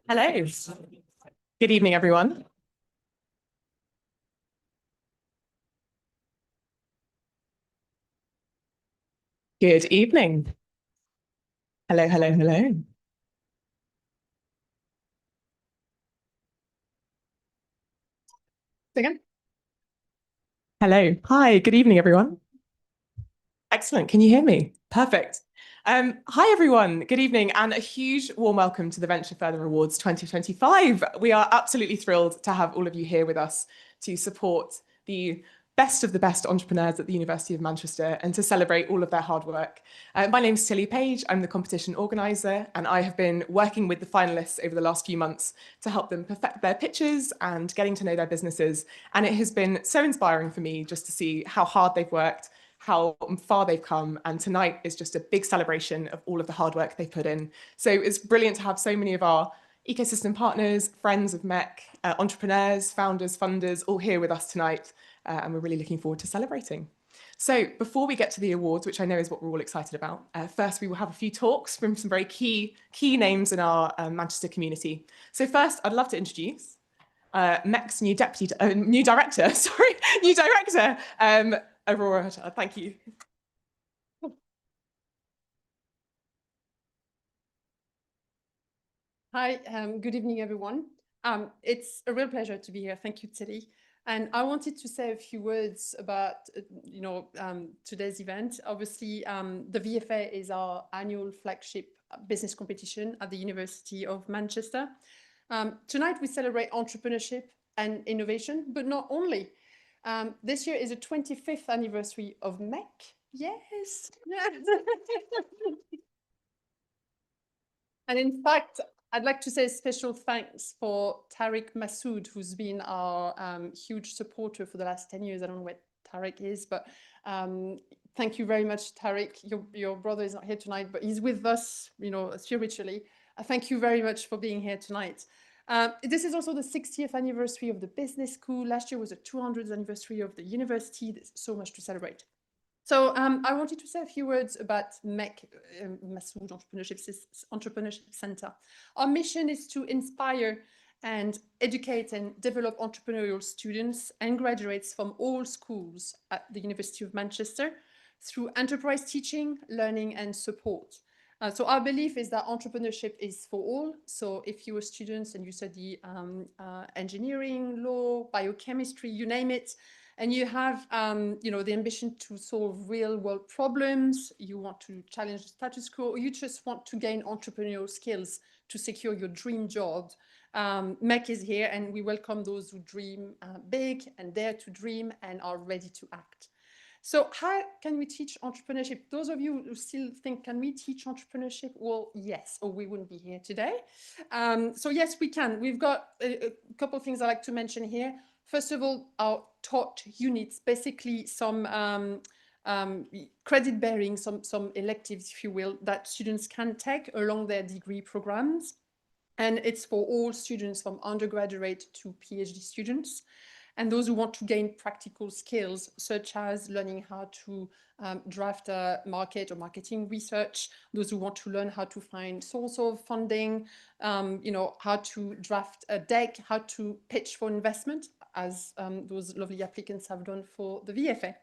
Hello. Good evening, everyone. Good evening. Hello, hello, hello. Again. Hello. Hi, good evening, everyone. Excellent. Can you hear me? Perfect. Hi, everyone. Good evening, and a huge warm welcome to the Venture Further Awards 2025. We are absolutely thrilled to have all of you here with us to support the best of the best entrepreneurs at the University of Manchester and to celebrate all of their hard work. My name's Tilly Page. I'm the competition organizer, and I have been working with the finalists over the last few months to help them perfect their pitches and getting to know their businesses. And it has been so inspiring for me just to see how hard they've worked, how far they've come, and tonight is just a big celebration of all of the hard work they've put in. So it's brilliant to have so many of our ecosystem partners, friends of MEC, entrepreneurs, founders, funders, all here with us tonight, and we're really looking forward to celebrating. So before we get to the awards, which I know is what we're all excited about, first we will have a few talks from some very key names in our Manchester community. So first, I'd love to introduce MEC's new director, Aurora. Thank you. Hi, good evening, everyone. It's a real pleasure to be here. Thank you, Tilly. And I wanted to say a few words about, today's event. Obviously, the VFA is our annual flagship business competition at the University of Manchester. Tonight, we celebrate entrepreneurship and innovation, but not only. This year is the 25th anniversary of MEC. Yes. And in fact, I'd like to say a special thanks for Tariq Masood, who's been our huge supporter for the last 10 years. I don't know where Tariq is, but thank you very much, Tariq. Your brother is not here tonight, but he's with us, spiritually. Thank you very much for being here tonight. This is also the 60th anniversary of the business school. Last year was the 200th anniversary of the university. There's so much to celebrate. So I wanted to say a few words about MEC, Masood Entrepreneurship Center. Our mission is to inspire and educate and develop entrepreneurial students and graduates from all schools at the University of Manchester through enterprise teaching, learning, and support. So our belief is that entrepreneurship is for all. So if you are students and you study engineering, law, biochemistry, you name it, and you have, the ambition to solve real-world problems, you want to challenge the status quo, or you just want to gain entrepreneurial skills to secure your dream job, MEC is here, and we welcome those who dream big and dare to dream and are ready to act. So how can we teach entrepreneurship? Those of you who still think, can we teach entrepreneurship? Well, yes, or we wouldn't be here today. So yes, we can. We've got a couple of things I'd like to mention here. First of all, our taught units, basically some credit bearing, some electives, if you will, that students can take along their degree programs. And it's for all students from undergraduate to PhD students. And those who want to gain practical skills, such as learning how to draft a market or marketing research, those who want to learn how to find source of funding, how to draft a deck, how to pitch for investment, as those lovely applicants have done for the VFA.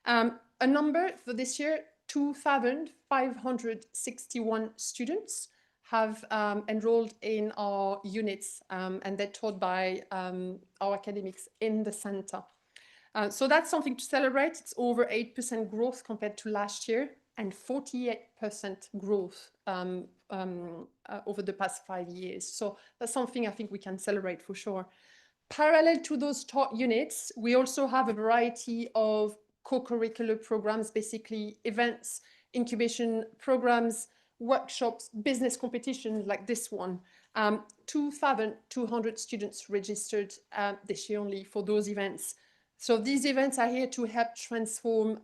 A number for this year, 2,561 students have enrolled in our units, and they're taught by our academics in the center. So that's something to celebrate. It's over 8% growth compared to last year and 48% growth over the past 5 years. So that's something I think we can celebrate for sure. Parallel to those taught units, we also have a variety of co-curricular programs, basically events, incubation programs, workshops, business competitions like this one. 2,200 students registered this year only for those events. So these events are here to help transform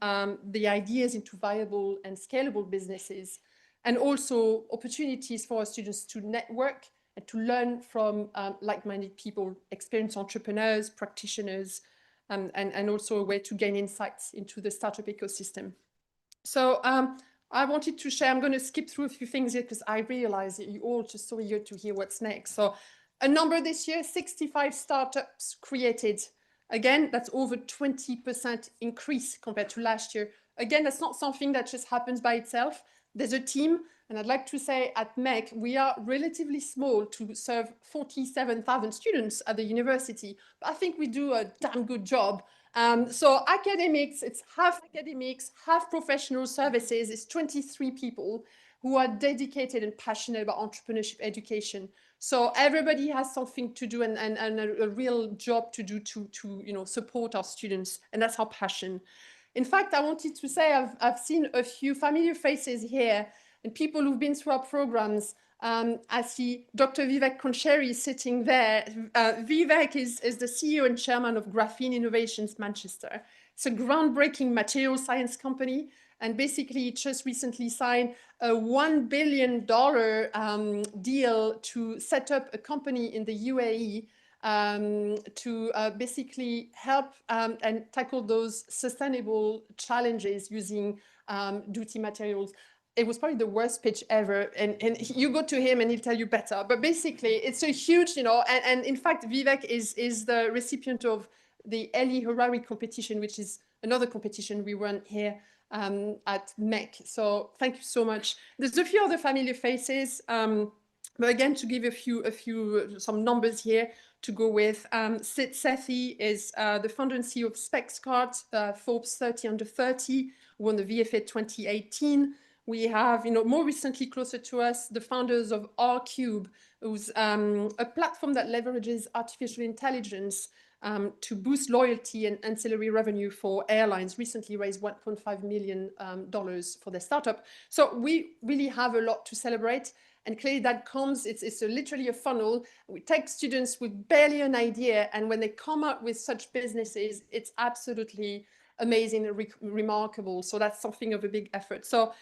the ideas into viable and scalable businesses, and also opportunities for our students to network and to learn from like-minded people, experienced entrepreneurs, practitioners, and also a way to gain insights into the startup ecosystem. So I wanted to share, I'm going to skip through a few things here because I realize that you all just so eager to hear what's next. So a number this year, 65 startups created. Again, that's over 20% increase compared to last year. Again, that's not something that just happens by itself. There's a team, and I'd like to say at MEC, we are relatively small to serve 47,000 students at the university, but I think we do a damn good job. So academics, it's half academics, half professional services. It's 23 people who are dedicated and passionate about entrepreneurship education. So everybody has something to do and a real job to do to support our students. And that's our passion. In fact, I wanted to say I've seen a few familiar faces here and people who've been through our programs. I see Dr. Vivek Koncheri sitting there. Vivek is the CEO and chairman of Graphene Innovations Manchester. It's a groundbreaking material science company, and basically just recently signed a $1 billion deal to set up a company in the UAE to basically help and tackle those sustainable challenges using duty materials. It was probably the worst pitch ever, and you go to him and he'll tell you better. But basically, it's a huge, and in fact, Vivek is the recipient of the Eli Harari competition, which is another competition we run here at MEC. So thank you so much. There's a few other familiar faces, but again, to give some numbers here to go with, Sid Sethi is the founder and CEO of SpexCart, Forbes 30 under 30, won the VFA 2018. We have, more recently closer to us, the founders of R-Cube, who's a platform that leverages artificial intelligence to boost loyalty and ancillary revenue for airlines. Recently raised $1.5 million for their startup. So we really have a lot to celebrate. And clearly that comes, it's literally a funnel. We take students with barely an idea, and when they come out with such businesses, it's absolutely amazing and remarkable. So that's something of a big effort. So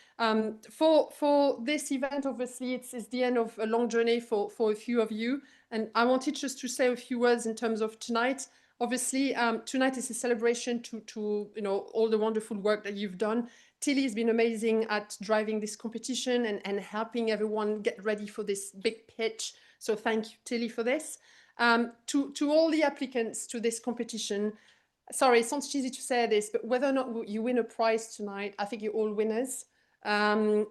for this event, obviously, it's the end of a long journey for a few of you. And I wanted just to say a few words in terms of tonight. Obviously, tonight is a celebration to all the wonderful work that you've done. Tilly has been amazing at driving this competition and helping everyone get ready for this big pitch. So thank you, Tilly, for this. To all the applicants to this competition, sorry, it sounds cheesy to say this, but whether or not you win a prize tonight, I think you're all winners.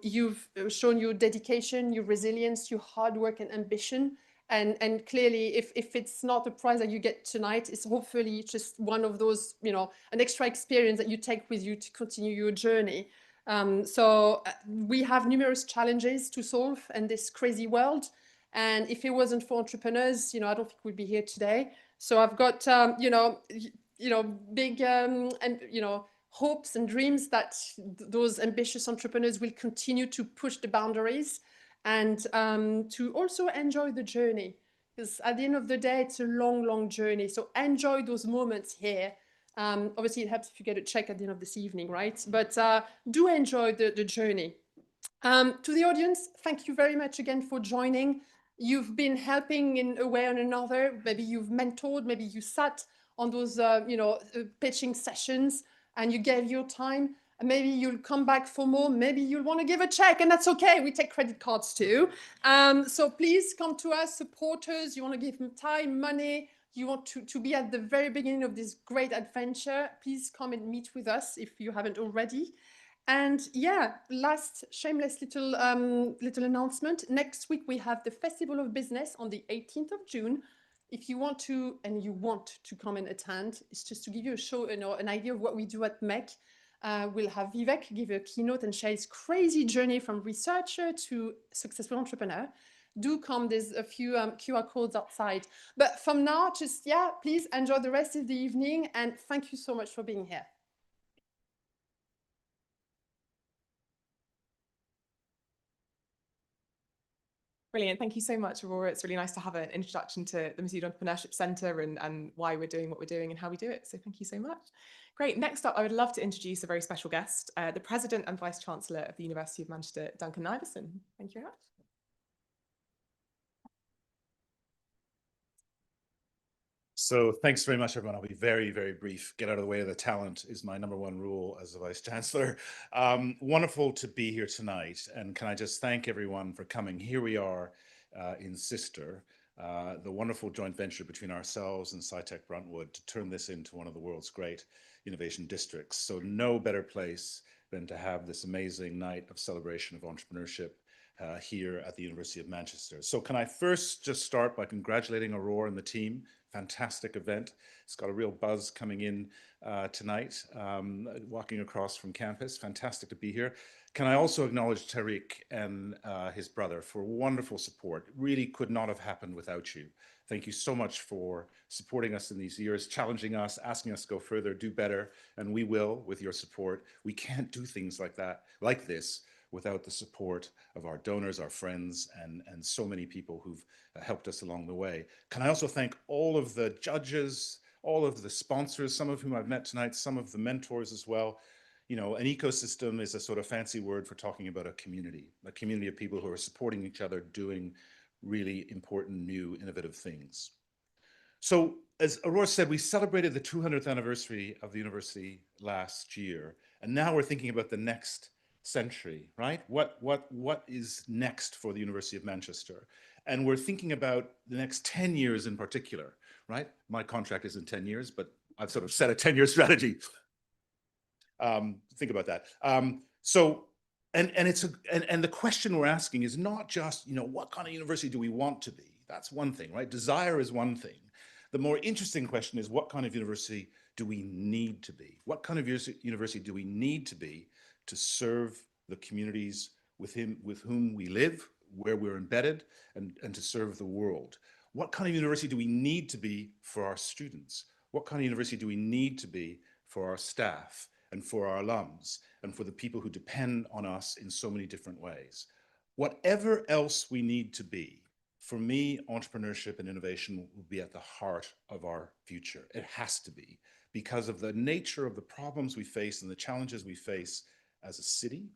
You've shown your dedication, your resilience, your hard work and ambition. And clearly, if it's not a prize that you get tonight, it's hopefully just one of those, an extra experience that you take with you to continue your journey. So we have numerous challenges to solve in this crazy world. And if it wasn't for entrepreneurs, I don't think we'd be here today. So I've got, big and hopes and dreams that those ambitious entrepreneurs will continue to push the boundaries and to also enjoy the journey, because at the end of the day, it's a long journey. So enjoy those moments here. Obviously, it helps if you get a check at the end of this evening, right? But do enjoy the journey. To the audience, thank you very much again for joining. You've been helping in a way or another. Maybe you've mentored, maybe you sat on those, pitching sessions and you gave your time. And maybe you'll come back for more. Maybe you'll want to give a check, and that's okay. We take credit cards too. So please come to us, supporters. You want to give them time, money. You want to be at the very beginning of this great adventure. Please come and meet with us if you haven't already. And yeah, last shameless little announcement. Next week, we have the Festival of Business on the 18th of June. If you want to, come and attend, it's just to give you a show, an idea of what we do at MEC. We'll have Vivek give a keynote and share his crazy journey from researcher to successful entrepreneur. Do come, there's a few QR codes outside. But from now, please enjoy the rest of the evening, and thank you so much for being here. Brilliant. Thank you so much, Aurora. It's really nice to have an introduction to the Masood Entrepreneurship Centre and why we're doing what we're doing and how we do it. So thank you so much. Great. Next up, I would love to introduce a very special guest, the President and Vice Chancellor of the University of Manchester, Duncan Iverson. Thank you very much. So thanks very much, everyone. I'll be very, very brief. Get out of the way of the talent is my #1 rule as a Vice Chancellor. Wonderful to be here tonight. And can I just thank everyone for coming. Here we are in Sister, the wonderful joint venture between ourselves and SciTech Bruntwood to turn this into one of the world's great innovation districts. So no better place than to have this amazing night of celebration of entrepreneurship here at the University of Manchester. So can I first just start by congratulating Aurora and the team. Fantastic event. It's got a real buzz coming in tonight, walking across from campus. Fantastic to be here. Can I also acknowledge Tariq and his brother for wonderful support. It really could not have happened without you. Thank you so much for supporting us in these years, challenging us, asking us to go further, do better, and we will with your support. We can't do things like that, like this, without the support of our donors, our friends, and so many people who've helped us along the way. Can I also thank all of the judges, all of the sponsors, some of whom I've met tonight, some of the mentors as well. You know, an ecosystem is a sort of fancy word for talking about a community of people who are supporting each other, doing really important, new, innovative things. So as Aurora said, we celebrated the 200th anniversary of the university last year, and now we're thinking about the next century, right? What is next for the University of Manchester? And we're thinking about the next 10 years in particular, right? My contract is in 10 years, but I've sort of set a 10-year strategy. Think about that. And the question we're asking is not just, you know, what kind of university do we want to be? That's one thing, right? Desire is one thing. The more interesting question is, what kind of university do we need to be? What kind of university do we need to be to serve the communities with whom we live, where we're embedded, and to serve the world? What kind of university do we need to be for our students? What kind of university do we need to be for our staff and for our alums and for the people who depend on us in so many different ways? Whatever else we need to be, for me, entrepreneurship and innovation will be at the heart of our future. It has to be, because of the nature of the problems we face and the challenges we face as a city,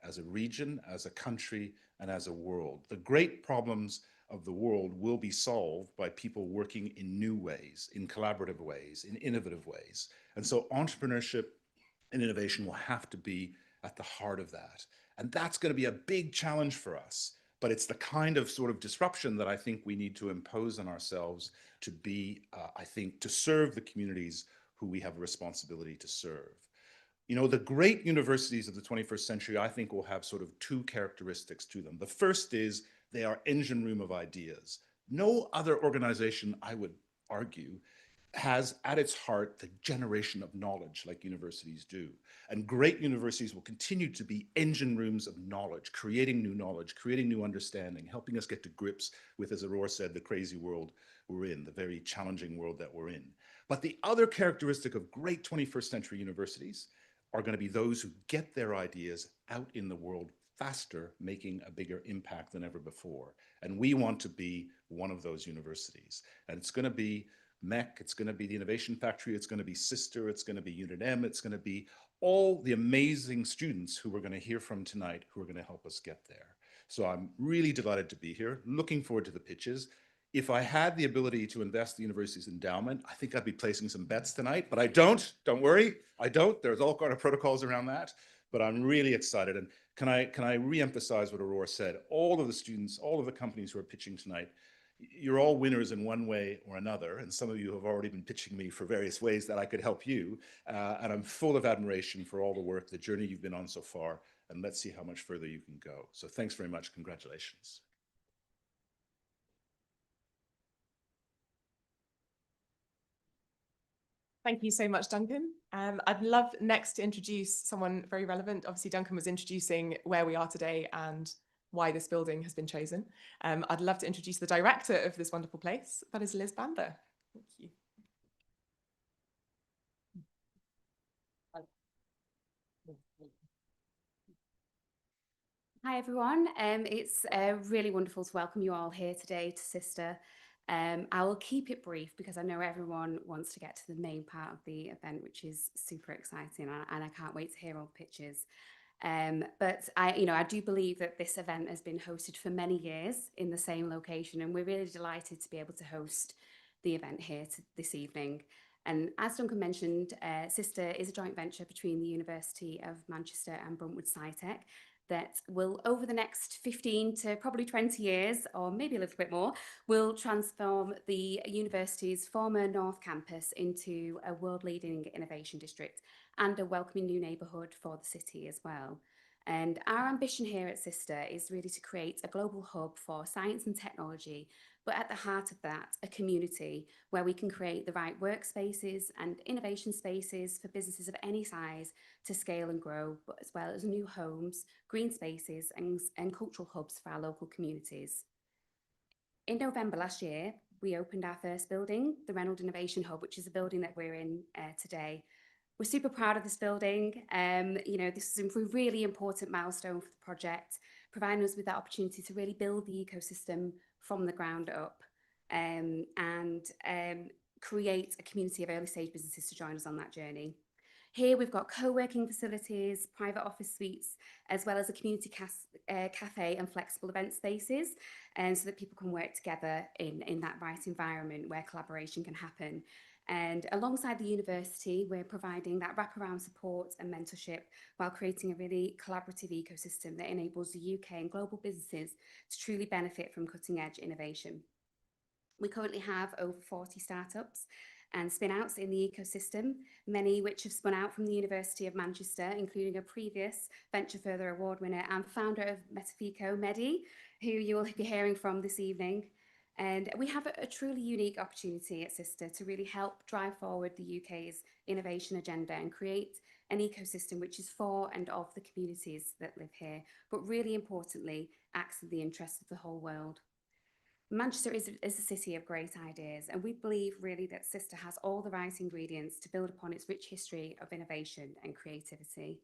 as a region, as a country, and as a world. The great problems of the world will be solved by people working in new ways, in collaborative ways, in innovative ways. And so entrepreneurship and innovation will have to be at the heart of that. And that's going to be a big challenge for us. But it's the kind of sort of disruption that I think we need to impose on ourselves to be, I think, to serve the communities who we have a responsibility to serve. You know, the great universities of the 21st century, I think, will have sort of two characteristics to them. The first is they are engine room of ideas. No other organization, I would argue, has at its heart the generation of knowledge like universities do. And great universities will continue to be engine rooms of knowledge, creating new understanding, helping us get to grips with, as Aurora said, the crazy world we're in, the very challenging world that we're in. But the other characteristic of great 21st century universities are going to be those who get their ideas out in the world faster, making a bigger impact than ever before. And we want to be one of those universities. And it's going to be MEC, it's going to be the Innovation Factory, it's going to be Sister, it's going to be Unit M, it's going to be all the amazing students who we're going to hear from tonight who are going to help us get there. So I'm really delighted to be here, looking forward to the pitches. If I had the ability to invest the university's endowment, I think I'd be placing some bets tonight, but I don't worry, I don't. There's all kind of protocols around that, but I'm really excited. And can I re-emphasize what Aurora said? All of the students, all of the companies who are pitching tonight, you're all winners in one way or another, and some of you have already been pitching me for various ways that I could help you, and I'm full of admiration for all the work, the journey you've been on so far, and let's see how much further you can go. So thanks very much. Congratulations. Thank you so much, Duncan. I'd love next to introduce someone very relevant. Obviously, Duncan was introducing where we are today and why this building has been chosen. I'd love to introduce the director of this wonderful place. That is Liz Bander. Thank you. Hi everyone, it's really wonderful to welcome you all here today to Sister. I will keep it brief because I know everyone wants to get to the main part of the event, which is super exciting, and I can't wait to hear all the pitches. But I do believe that this event has been hosted for many years in the same location, and we're really delighted to be able to host the event here this evening. And as Duncan mentioned, Sister is a joint venture between the University of Manchester and Bruntwood SciTech that will, over the next 15 to probably 20 years, or maybe a little bit more, will transform the university's former North Campus into a world-leading innovation district and a welcoming new neighbourhood for the city as well. And our ambition here at Sister is really to create a global hub for science and technology, but at the heart of that, a community where we can create the right workspaces and innovation spaces for businesses of any size to scale and grow, but as well as new homes, green spaces and cultural hubs for our local communities. In November last year, we opened our first building, the Reynolds Innovation Hub, which is a building that we're in today. We're super proud of this building. This is a really important milestone for the project, providing us with that opportunity to really build the ecosystem from the ground up and create a community of early stage businesses to join us on that journey. Here we've got co-working facilities, private office suites, as well as a community cafe and flexible event spaces, so that people can work together in that right environment where collaboration can happen. And alongside the university, we're providing that wraparound support and mentorship while creating a really collaborative ecosystem that enables the UK and global businesses to truly benefit from cutting edge innovation. We currently have over 40 startups and spin-outs in the ecosystem, many which have spun out from the University of Manchester, including a previous Venture Further Award winner and founder of Metafico, Mehdi, who you will be hearing from this evening. And we have a truly unique opportunity at Sister to really help drive forward the UK's innovation agenda and create an ecosystem which is for and of the communities that live here, but really importantly, acts in the interests of the whole world. Manchester is a city of great ideas, and we believe really that Sister has all the right ingredients to build upon its rich history of innovation and creativity.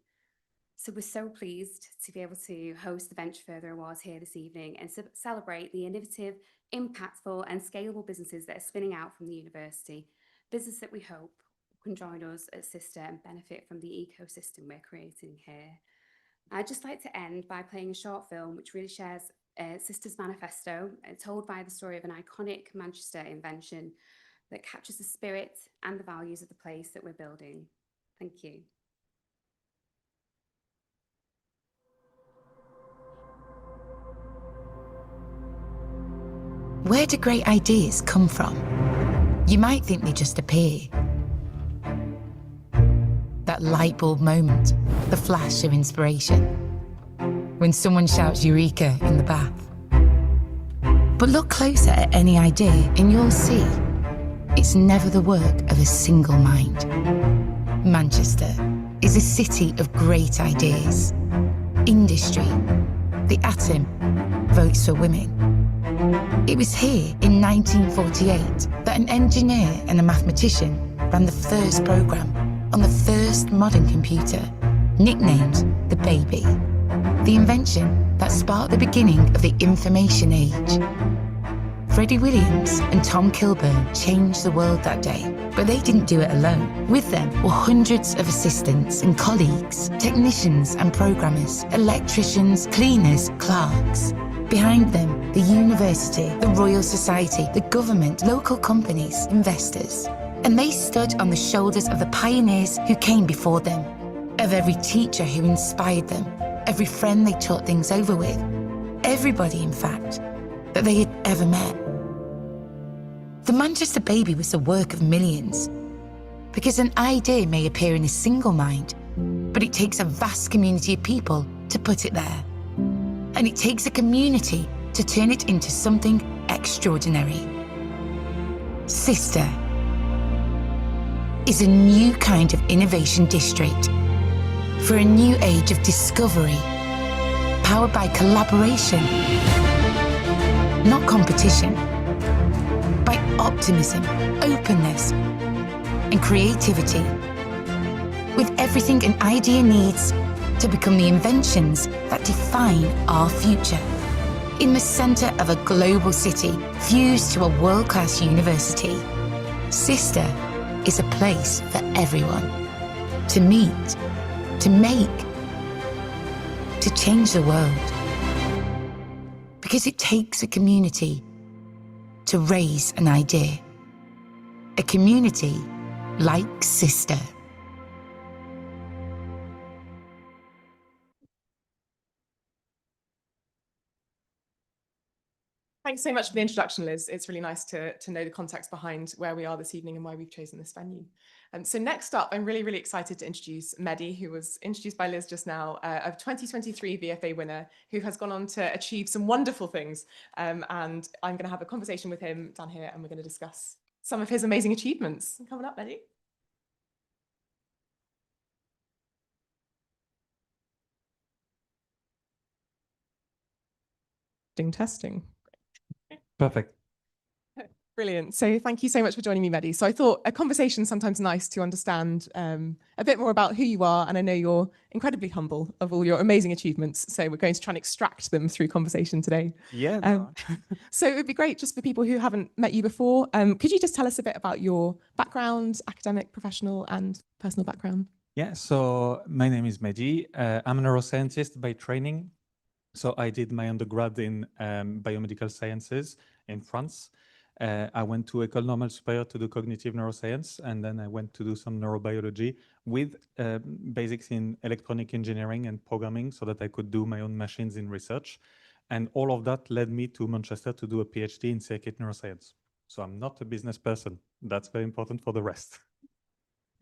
So we're so pleased to be able to host the Venture Further Awards here this evening and celebrate the innovative, impactful and scalable businesses that are spinning out from the university, business that we hope can join us at Sister and benefit from the ecosystem we're creating here. I'd just like to end by playing a short film which really shares Sister's manifesto, told by the story of an iconic Manchester invention that captures the spirit and the values of the place that we're building. Thank you. Where do great ideas come from? You might think they just appear. That light bulb moment, the flash of inspiration, when someone shouts Eureka in the bath. But look closer at any idea and you'll see it's never the work of a single mind. Manchester is a city of great ideas. Industry, the atom, votes for women. It was here in 1948 that an engineer and a mathematician ran the first programme on the first modern computer, nicknamed the Baby. The invention that sparked the beginning of the information age. Freddie Williams and Tom Kilburn changed the world that day, but they didn't do it alone. With them were hundreds of assistants and colleagues, technicians and programmers, electricians, cleaners, clerks. Behind them, the university, the Royal Society, the government, local companies, investors. And they stood on the shoulders of the pioneers who came before them, of every teacher who inspired them, every friend they talked things over with, everybody, in fact, that they had ever met. The Manchester Baby was the work of millions, because an idea may appear in a single mind, but it takes a vast community of people to put it there. And it takes a community to turn it into something extraordinary. Sister is a new kind of innovation district for a new age of discovery, powered by collaboration, not competition, by optimism, openness, and creativity, with everything an idea needs to become the inventions that define our future. In the centre of a global city fused to a world-class university, Sister is a place for everyone to meet, to make, to change the world. Because it takes a community to raise an idea. a community like Sister. Thanks so much for the introduction, Liz. It's really nice to know the context behind where we are this evening and why we've chosen this venue. So next up, I'm really excited to introduce Mehdi, who was introduced by Liz just now, a 2023 VFA winner who has gone on to achieve some wonderful things. And I'm going to have a conversation with him down here, and we're going to discuss some of his amazing achievements. Coming up, Mehdi. Testing. Perfect. Brilliant. So thank you so much for joining me, Mehdi. So I thought a conversation is sometimes nice to understand a bit more about who you are. And I know you're incredibly humble of all your amazing achievements. So we're going to try and extract them through conversation today. Yeah. So it would be great just for people who haven't met you before. Could you just tell us a bit about your background, academic, professional, and personal background? Yeah. So my name is Mehdi. I'm a neuroscientist by training. So I did my undergrad in biomedical sciences in France. I went to École Normale Supérieure to do cognitive neuroscience, and then I went to do some neurobiology with basics in electronic engineering and programming so that I could do my own machines in research. And all of that led me to Manchester to do a PhD in circuit neuroscience. So I'm not a business person. That's very important for the rest.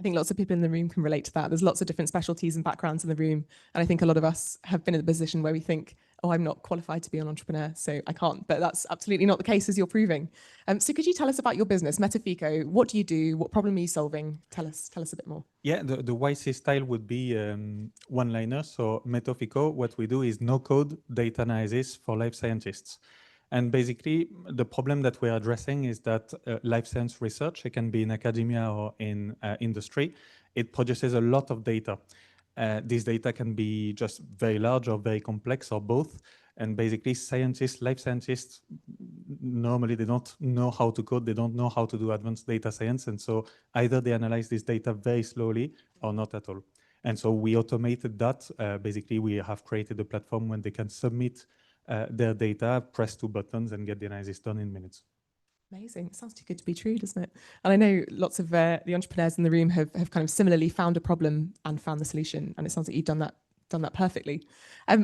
I think lots of people in the room can relate to that. There's lots of different specialties and backgrounds in the room. And I think a lot of us have been in a position where we think, oh, I'm not qualified to be an entrepreneur, so I can't. But that's absolutely not the case, as you're proving. So could you tell us about your business, Metafico? What do you do? What problem are you solving? Tell us a bit more. Yeah, the YC style would be one-liner. So Metafico, what we do is no-code data analysis for life scientists. And basically, the problem that we're addressing is that life science research, it can be in academia or in industry, it produces a lot of data. This data can be just very large or very complex or both. And basically, life scientists, normally they don't know how to code, they don't know how to do advanced data science. And so either they analyze this data very slowly or not at all. And so we automated that. Basically, we have created a platform when they can submit their data, press 2 buttons, and get the analysis done in minutes. Amazing. It sounds too good to be true, doesn't it? And I know lots of the entrepreneurs in the room have kind of similarly found a problem and found the solution. And it sounds like you've done that perfectly.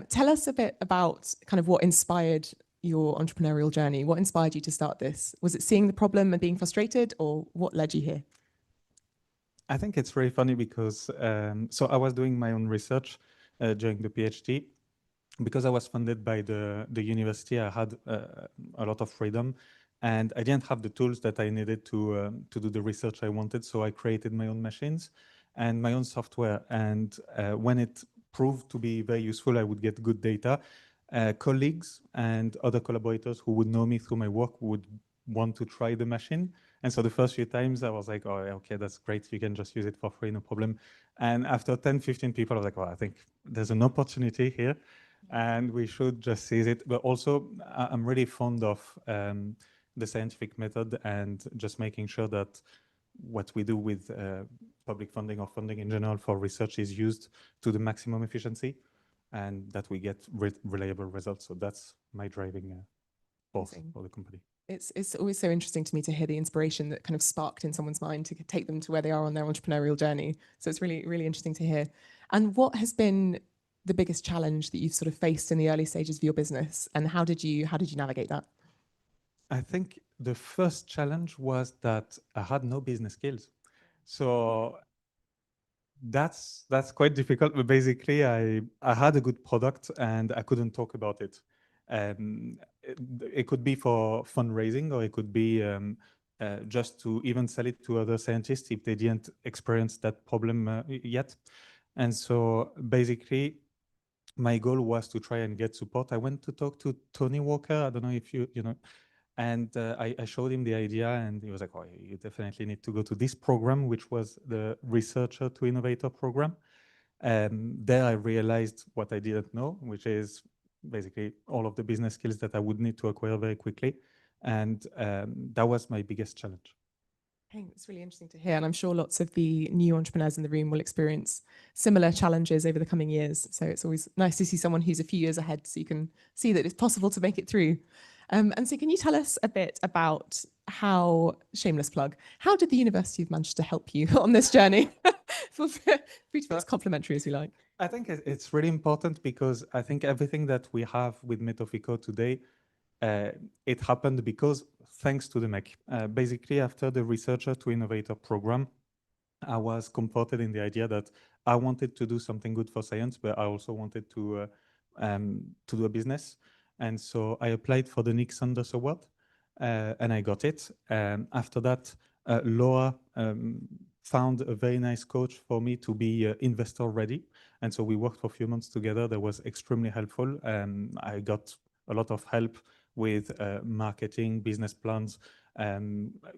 Tell us a bit about kind of what inspired your entrepreneurial journey. What inspired you to start this? Was it seeing the problem and being frustrated, or what led you here? I think it's very funny because, so I was doing my own research during the PhD. Because I was funded by the university, I had a lot of freedom, and I didn't have the tools that I needed to do the research I wanted. So I created my own machines and my own software. And when it proved to be very useful, I would get good data. Colleagues and other collaborators who would know me through my work would want to try the machine. And so the first few times I was like, oh, okay, that's great. You can just use it for free, no problem. And after 10, 15 people, I was like, well, I think there's an opportunity here and we should just seize it. But also I'm really fond of the scientific method and just making sure that what we do with public funding or funding in general for research is used to the maximum efficiency and that we get reliable results. So that's my driving force for the company. It's always so interesting to me to hear the inspiration that kind of sparked in someone's mind to take them to where they are on their entrepreneurial journey. So it's really, really interesting to hear. And what has been the biggest challenge that you've sort of faced in the early stages of your business, and how did you navigate that? I think the first challenge was that I had no business skills. So that's quite difficult, but basically I had a good product and I couldn't talk about it. It could be for fundraising, or it could be just to even sell it to other scientists if they didn't experience that problem yet. And so basically my goal was to try and get support. I went to talk to Tony Walker. I don't know if you know, and I showed him the idea and he was like, oh, you definitely need to go to this program, which was the Researcher to Innovator program. There I realized what I didn't know, which is basically all of the business skills that I would need to acquire very quickly. And that was my biggest challenge. I think it's really interesting to hear, and I'm sure lots of the new entrepreneurs in the room will experience similar challenges over the coming years. So it's always nice to see someone who's a few years ahead, so you can see that it's possible to make it through. And so can you tell us a bit about how, shameless plug, how did the University of Manchester help you on this journey? Feel free to be as complimentary as you like. I think it's really important because I think everything that we have with Metofico today, it happened because thanks to the MEC. Basically, after the Researcher to Innovator program, I was comforted in the idea that I wanted to do something good for science, but I also wanted to do a business. And so I applied for the Nick Sanders Award, and I got it. After that, Laura found a very nice coach for me to be investor ready. And so we worked for a few months together. That was extremely helpful. I got a lot of help with marketing, business plans,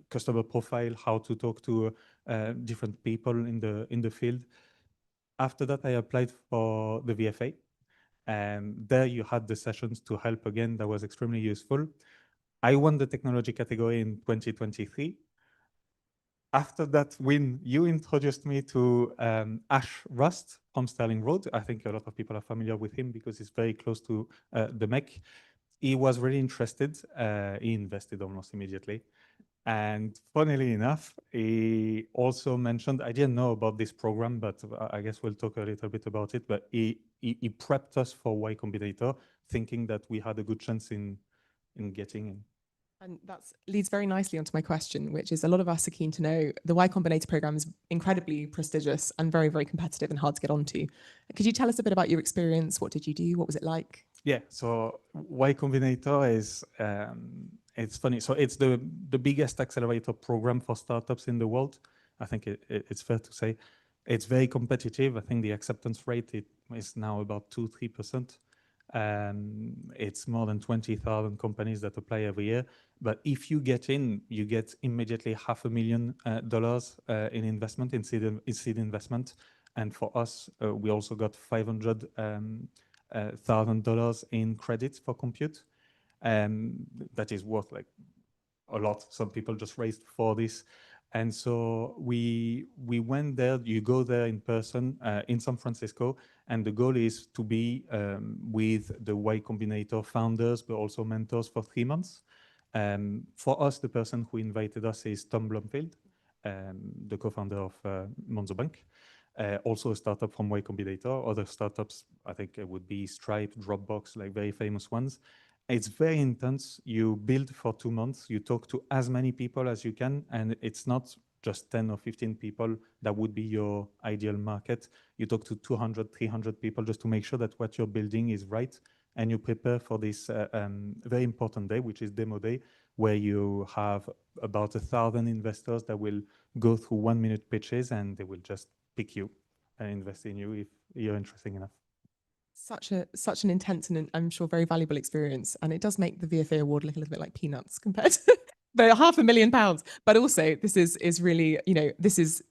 customer profile, how to talk to different people in the field. After that, I applied for the VFA. And there you had the sessions to help again. That was extremely useful. I won the technology category in 2023. After that win, you introduced me to Ash Rust from Sterling Road. I think a lot of people are familiar with him because he's very close to the MEC. He was really interested. He invested almost immediately. And funnily enough, he also mentioned, I didn't know about this program, but I guess we'll talk a little bit about it, but he prepped us for Y Combinator, thinking that we had a good chance in getting in. And that leads very nicely onto my question, which is a lot of us are keen to know the Y Combinator program is incredibly prestigious and very, very competitive and hard to get onto. Could you tell us a bit about your experience? What did you do? What was it like? Yeah, so Y Combinator is, it's funny. So it's the biggest accelerator program for startups in the world. I think it's fair to say. It's very competitive. I think the acceptance rate is now about 2-3%. It's more than 20,000 companies that apply every year. But if you get in, you get immediately $500,000 in investment, in seed investment. And for us, we also got $500,000 in credits for compute. That is worth like a lot. Some people just raised for this. And so we went there. You go there in person in San Francisco, and the goal is to be with the Y Combinator founders, but also mentors for 3 months. For us, the person who invited us is Tom Blomfield, the co-founder of Monzo Bank, also a startup from Y Combinator. Other startups, I think it would be Stripe, Dropbox, like very famous ones. It's very intense. You build for 2 months. You talk to as many people as you can. And it's not just 10 or 15 people that would be your ideal market. You talk to 200, 300 people just to make sure that what you're building is right. And you prepare for this very important day, which is demo day, where you have about 1,000 investors that will go through 1-minute pitches, and they will just pick you and invest in you if you're interesting enough. Such an intense and I'm sure very valuable experience, and it does make the VFA award look a little bit like peanuts compared to the £500,000. But also, this is really, you know, it's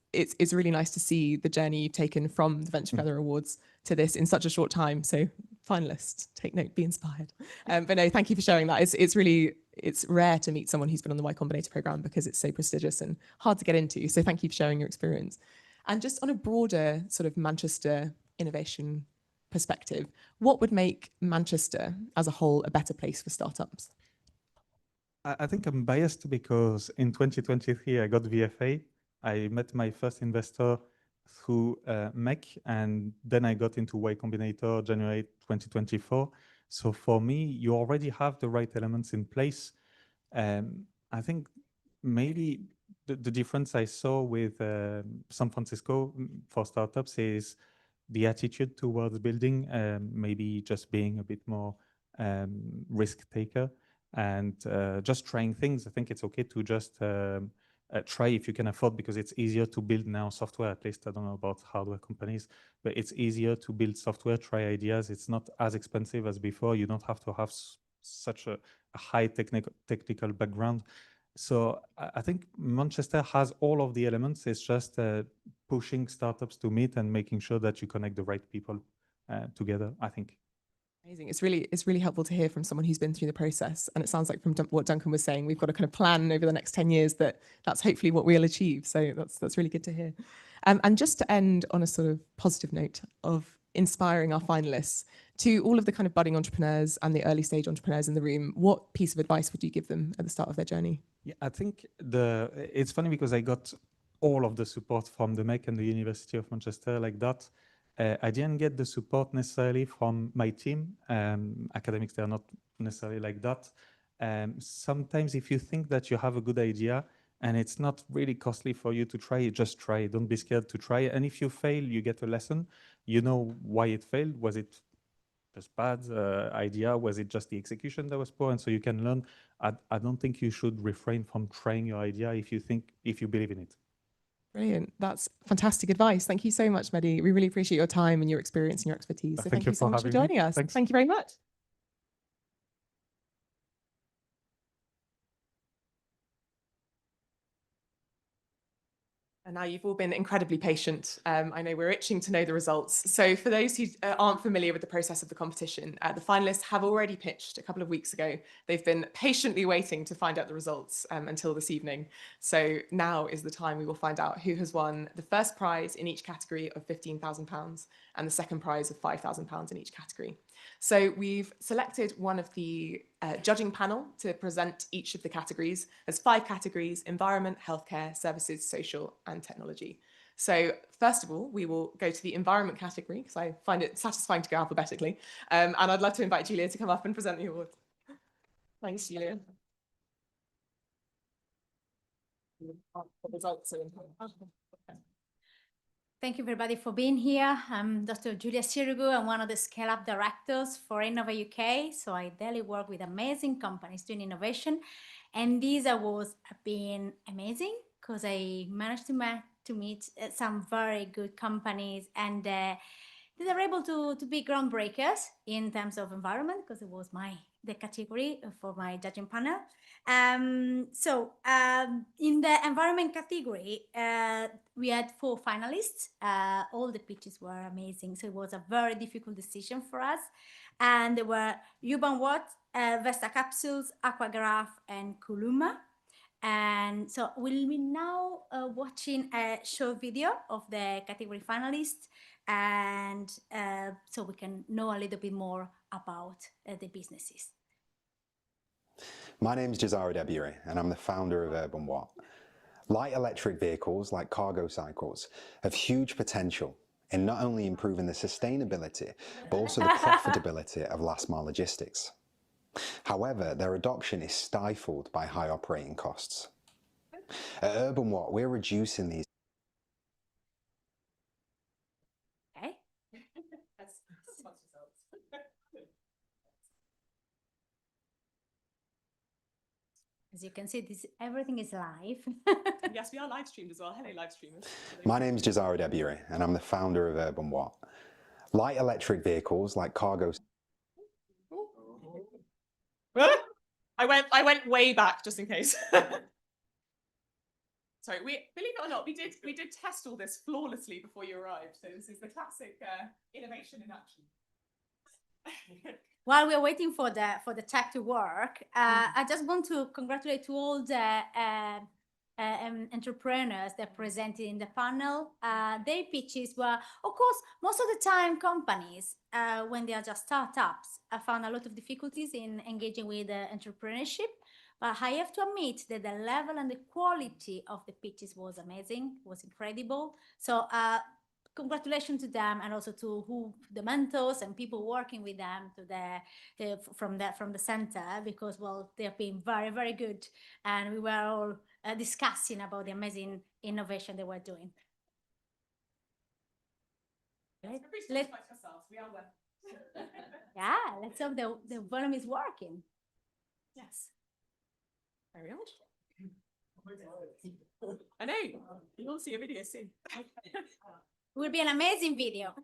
really nice to see the journey you've taken from the Venture Feather Awards to this in such a short time. So finalists, take note, be inspired. But no, thank you for sharing that. It's rare to meet someone who's been on the Y Combinator program because it's so prestigious and hard to get into. So thank you for sharing your experience. And just on a broader sort of Manchester innovation perspective, what would make Manchester as a whole a better place for startups? I think I'm biased because in 2023, I got VFA. I met my first investor through MEC, and then I got into Y Combinator January 2024. So for me, you already have the right elements in place. I think maybe the difference I saw with San Francisco for startups is the attitude towards building, maybe just being a bit more risk taker and just trying things. I think it's okay to just try if you can afford, because it's easier to build now software. At least I don't know about hardware companies, but it's easier to build software, try ideas. It's not as expensive as before. You don't have to have such a high technical background. So I think Manchester has all of the elements. It's just pushing startups to meet and making sure that you connect the right people together, I think. Amazing. It's really helpful to hear from someone who's been through the process. And it sounds like from what Duncan was saying, we've got a kind of plan over the next 10 years that's hopefully what we'll achieve. So that's really good to hear. And just to end on a sort of positive note of inspiring our finalists, to all of the kind of budding entrepreneurs and the early stage entrepreneurs in the room, what piece of advice would you give them at the start of their journey? Yeah, I think it's funny because I got all of the support from the MEC and the University of Manchester like that. I didn't get the support necessarily from my team. Academics, they're not necessarily like that. Sometimes if you think that you have a good idea and it's not really costly for you to try it, just try it. Don't be scared to try it. And if you fail, you get a lesson. You know why it failed. Was it just bad idea? Was it just the execution that was poor? And so you can learn. I don't think you should refrain from trying your idea if you believe in it. Brilliant. That's fantastic advice. Thank you so much, Mehdi. We really appreciate your time and your experience and your expertise. So thank you so much for joining us. Thanks. Thank you very much. And now you've all been incredibly patient. I know we're itching to know the results. So for those who aren't familiar with the process of the competition, the finalists have already pitched a couple of weeks ago. They've been patiently waiting to find out the results until this evening. So now is the time we will find out who has won the first prize in each category of £15,000 and the second prize of £5,000 in each category. So we've selected one of the judging panel to present each of the categories. There's 5 categories: environment, healthcare, services, social, and technology. So first of all, we will go to the environment category because I find it satisfying to go alphabetically. And I'd love to invite Julia to come up and present the award. Thanks, Julia. Thank you everybody for being here. I'm Dr. Julia Sirigu. I'm one of the scale-up directors for Innova UK. So I daily work with amazing companies doing innovation. And these awards have been amazing because I managed to meet some very good companies, and they are able to be groundbreakers in terms of environment, because it was the category for my judging panel. In the environment category, we had 4 finalists. All the pitches were amazing. So it was a very difficult decision for us. And there were Urban Watt, Vesta Capsules, Aquagraph, and Kuluma. And so we'll be now watching a short video of the category finalists, and so we can know a little bit more about the businesses. My name is Jazara Deburi, and I'm the founder of Urban Watt. Light electric vehicles like cargo cycles have huge potential in not only improving the sustainability, but also the profitability of last mile logistics. However, their adoption is stifled by high operating costs. At Urban Watt, we're reducing these. Okay. As you can see, everything is live. Yes, we are live streamed as well. Hello, live streamers. My name is Jazara Deburi, and I'm the founder of Urban Watt. Light electric vehicles like cargo. I went way back just in case. Sorry, believe it or not, we did test all this flawlessly before you arrived. So this is the classic innovation in action. While we're waiting for the tech to work, I just want to congratulate to all the entrepreneurs that presented in the panel. Their pitches were, of course, most of the time companies, when they are just startups, I found a lot of difficulties in engaging with entrepreneurship. But I have to admit that the level and the quality of the pitches was amazing, was incredible. So congratulations to them, and also to the mentors and people working with them from the center, because, well, they have been very, very good. And we were all discussing about the amazing innovation they were doing. Yeah, let's hope the volume is working. Yes. Very old. I know. You'll see a video soon. It will be an amazing video.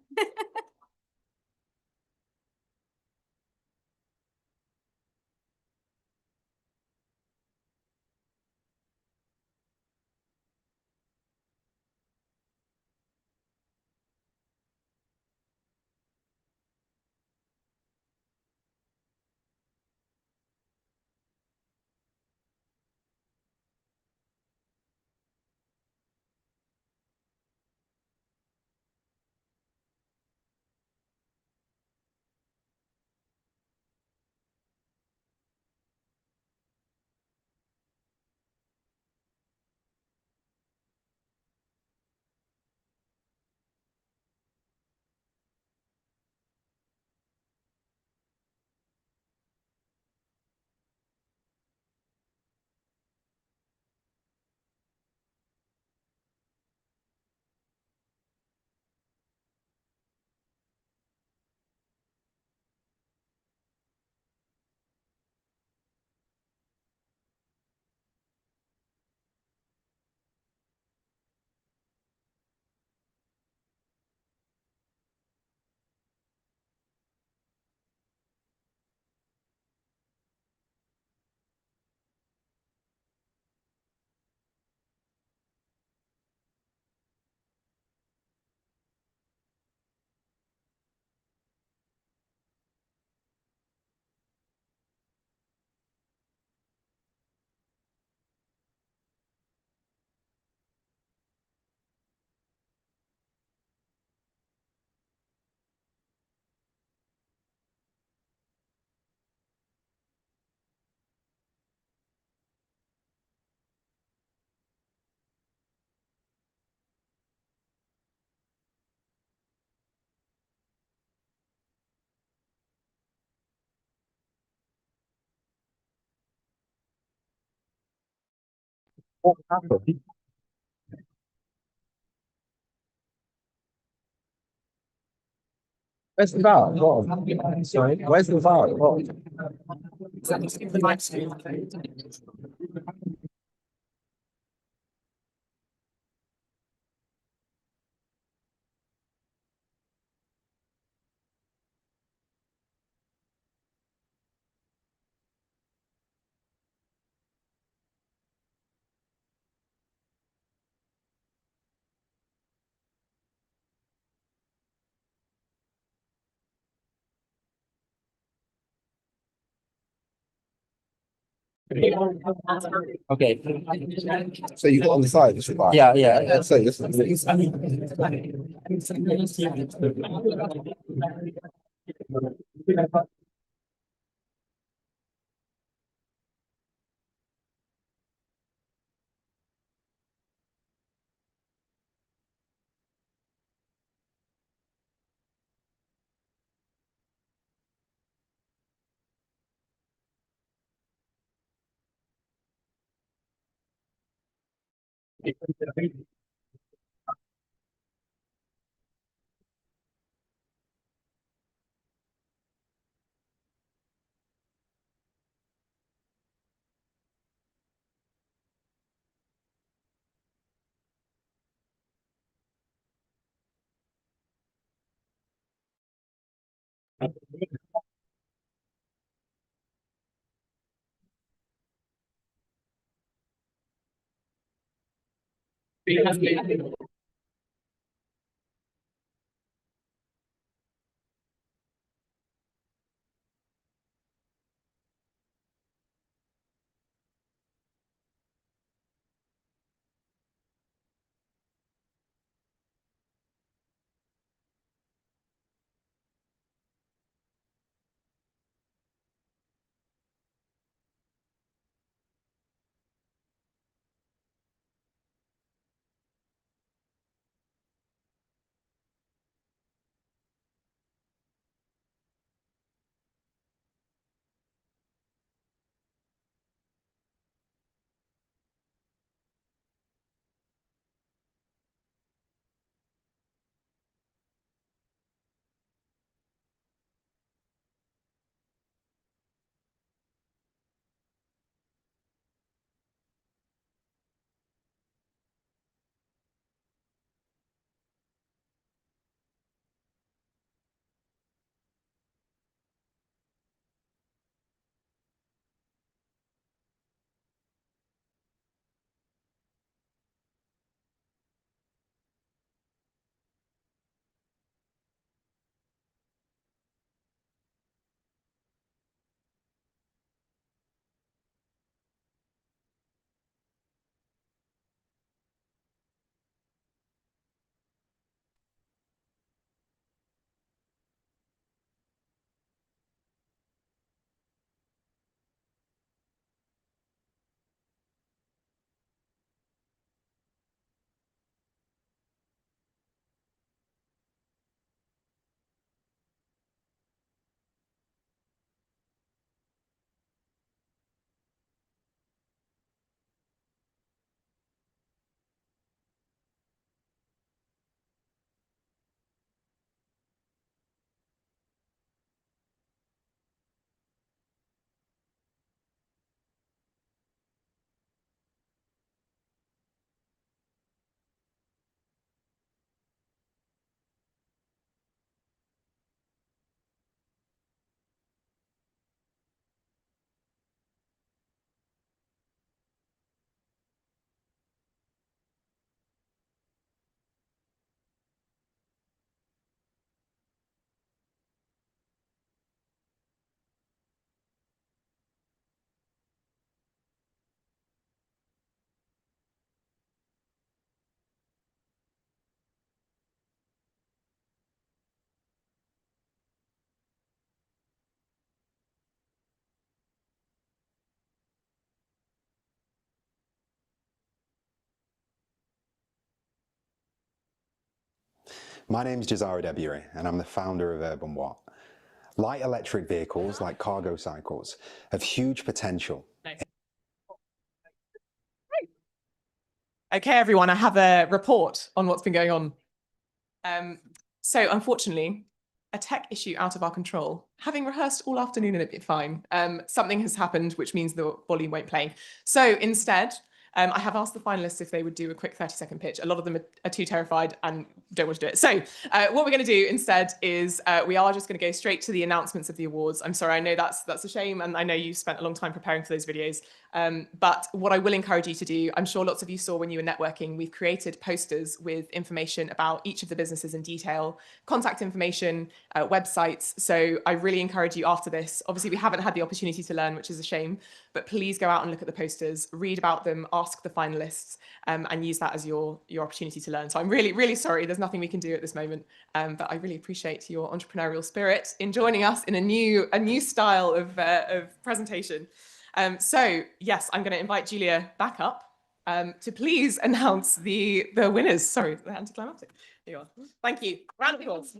What happened? Where's the bar? What? Sorry, where's the bar? What? Okay. So you got on the side, this is fine. Yeah, yeah. Let's say this is. My name is Jazara Deburi, and I'm the founder of Urban Watt. Light electric vehicles, like cargo cycles, have huge potential. Okay, everyone, I have a report on what's been going on. So unfortunately, a tech issue out of our control. Having rehearsed all afternoon and it'd be fine. Something has happened, which means the volume won't play. So instead, I have asked the finalists if they would do a quick 30-second pitch. A lot of them are too terrified and don't want to do it. So what we're going to do instead is we are just going to go straight to the announcements of the awards. I'm sorry, I know that's a shame, and I know you spent a long time preparing for those videos. But what I will encourage you to do, I'm sure lots of you saw when you were networking, we've created posters with information about each of the businesses in detail, contact information, websites. So I really encourage you after this. Obviously, we haven't had the opportunity to learn, which is a shame, but please go out and look at the posters, read about them, ask the finalists, and use that as your opportunity to learn. So I'm really, really sorry. There's nothing we can do at this moment, but I really appreciate your entrepreneurial spirit in joining us in a new style of presentation. So yes, I'm going to invite Julia back up to please announce the winners. Sorry, the anticlimactic. Here you are. Thank you. Round of applause.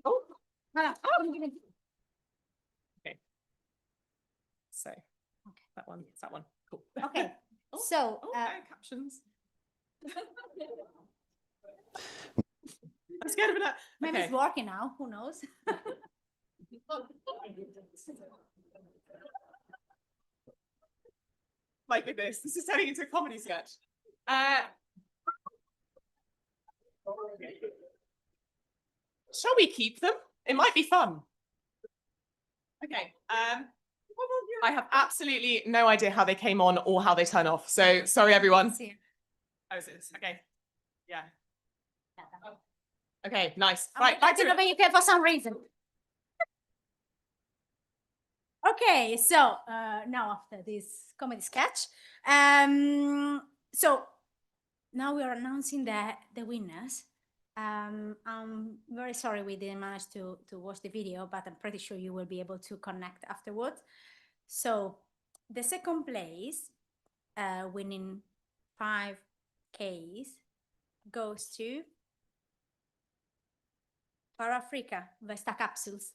Oh. Okay. So that one, it's that one. Cool. Okay. Oh, So, captions. I'm scared of it. maybe Okay. it's working now. Who knows? My goodness, this is turning into a comedy sketch. Shall we keep them? It might be fun. Okay. I have absolutely no idea how they came on or how they turn off. So sorry, everyone. Oh, is this? Okay. Yeah. Okay, nice. Right, back to the UK for some reason. Okay, so now after this comedy sketch, so now we are announcing the winners. I'm very sorry we didn't manage to watch the video, but I'm pretty sure you will be able to connect afterwards. So the second place, winning 5Ks, goes to Para Africa Vesta Capsules.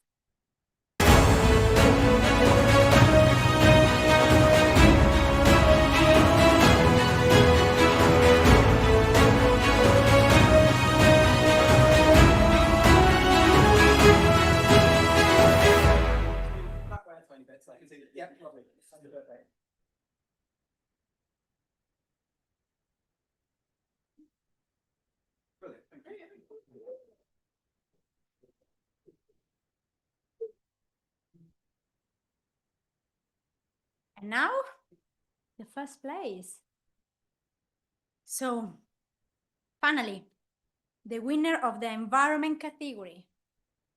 Yeah, lovely. Happy birthday. Brilliant. Thank you. And now, the first place. So, finally, the winner of the environment category,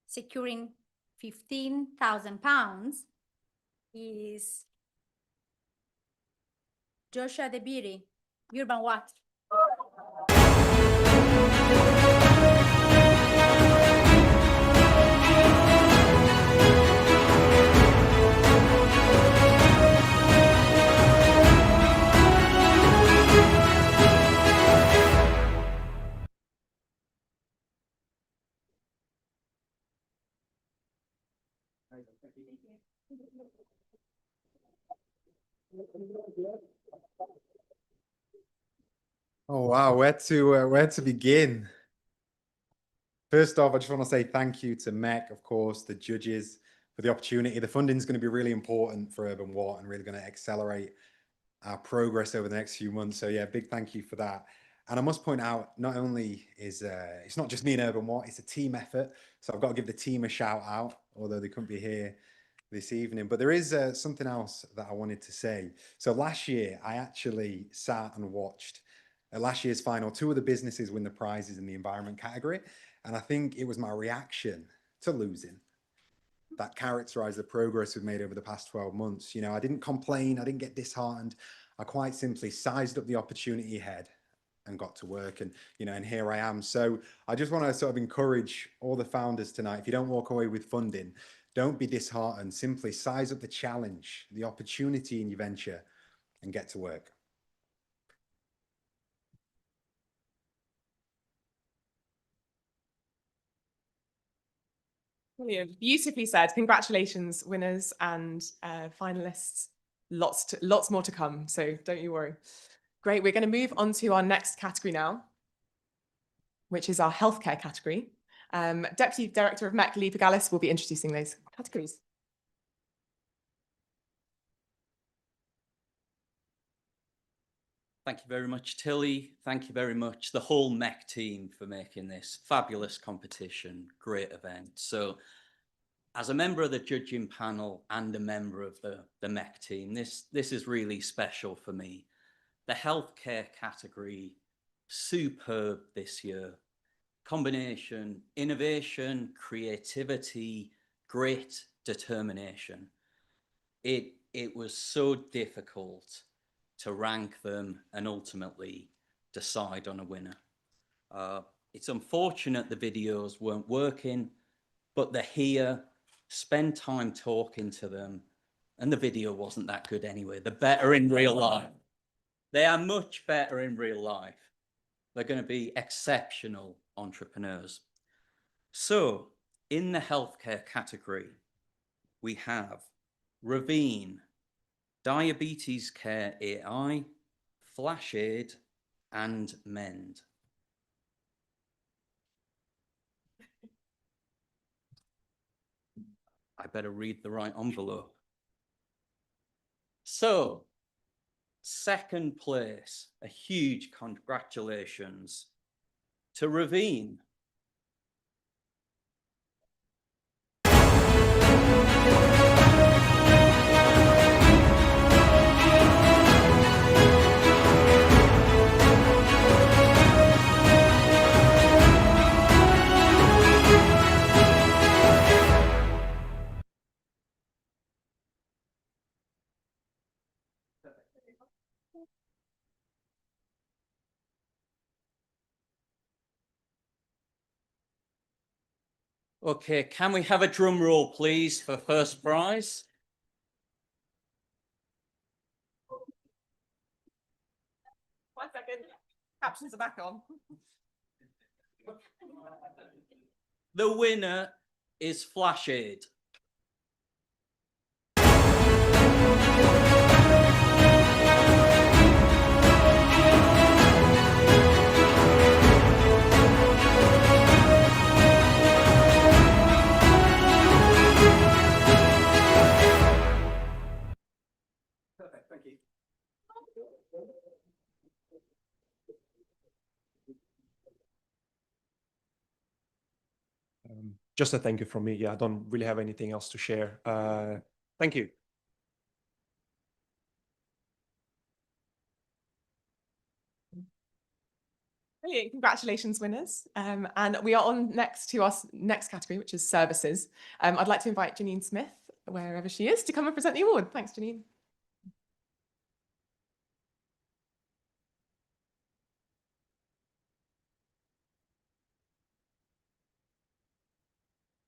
securing £15,000, is Joshua De Beauty, Urban Watt. Oh wow, where to begin? First off, I just want to say thank you to MEC, of course, the judges, for the opportunity. The funding is going to be really important for Urban Watt and really going to accelerate our progress over the next few months. So yeah, big thank you for that. And I must point out, not only is it's not just me and Urban Watt, it's a team effort. So I've got to give the team a shout out, although they couldn't be here this evening. But there is something else that I wanted to say. So last year, I actually sat and watched last year's final. Two of the businesses win the prizes in the environment category. And I think it was my reaction to losing that characterized the progress we've made over the past 12 months. You know, I didn't complain, I didn't get disheartened. I quite simply sized up the opportunity ahead and got to work, and you know, and here I am. So I just want to sort of encourage all the founders tonight, if you don't walk away with funding, don't be disheartened. Simply size up the challenge, the opportunity in your venture, and get to work. Brilliant. Beautifully said. Congratulations, winners and finalists. Lots more to come, so don't you worry. Great, we're going to move on to our next category now, which is our healthcare category. Deputy Director of MEC, Lee Pagalis, will be introducing those categories. Thank you very much, Tilly. Thank you very much, the whole MEC team, for making this fabulous competition, great event. So, as a member of the judging panel and a member of the MEC team, this is really special for me. The healthcare category, superb this year. Combination, innovation, creativity, great determination. It was so difficult to rank them and ultimately decide on a winner. It's unfortunate the videos weren't working, but they're here. Spend time talking to them, and the video wasn't that good anyway. They're better in real life. They are much better in real life. They're going to be exceptional entrepreneurs. So, in the healthcare category, we have Ravine, Diabetes Care AI, Flash Aid, and Mend. I better read the right envelope. So, second place, a huge congratulations to Ravine. Okay, can we have a drum roll, please, for first prize? One second, captions are back on. The winner is Flash Aid. Perfect, thank you. Just a thank you from me. Yeah, I don't really have anything else to share. Thank you. Brilliant. Congratulations, winners. And we are on next to our next category, which is services. I'd like to invite Janine Smith, wherever she is, to come and present the award. Thanks, Janine.